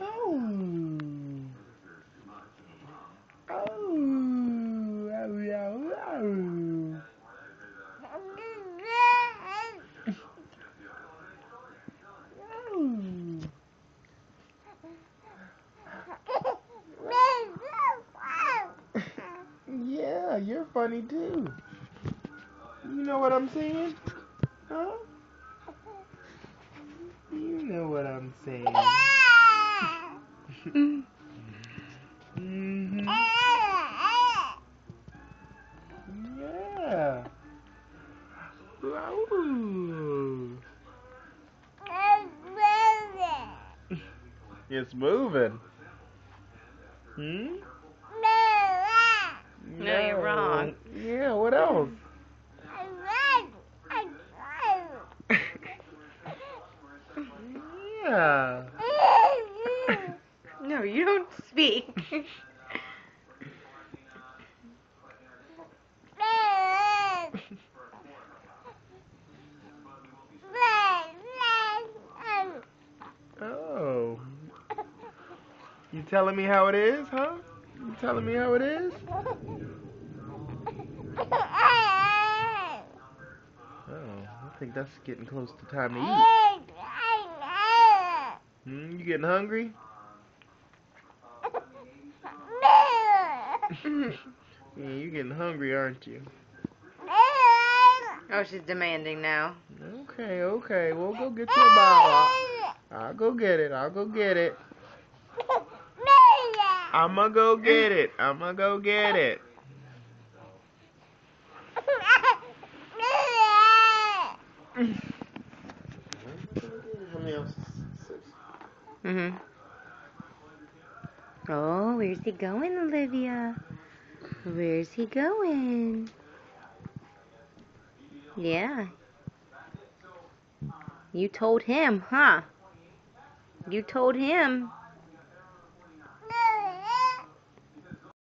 Oh. Yeah, you're funny too. You know what I'm saying? Huh? You know what I'm saying. Mm-hmm. Yeah. Ooh. It's moving. Hmm? No, you're wrong. Yeah, what else? Yeah. No, you don't speak. Oh. You telling me how it is, huh? You telling me how it is? Oh, I think that's getting close to time to eat. You getting hungry? Yeah, you getting hungry, aren't you? Oh, she's demanding now. Okay. We'll go get your bottle. I'll go get it. I'ma go get it. I'ma go get it. How many else? 6. Oh, where's he going, Olivia? Where's he going? Yeah. You told him, huh? You told him.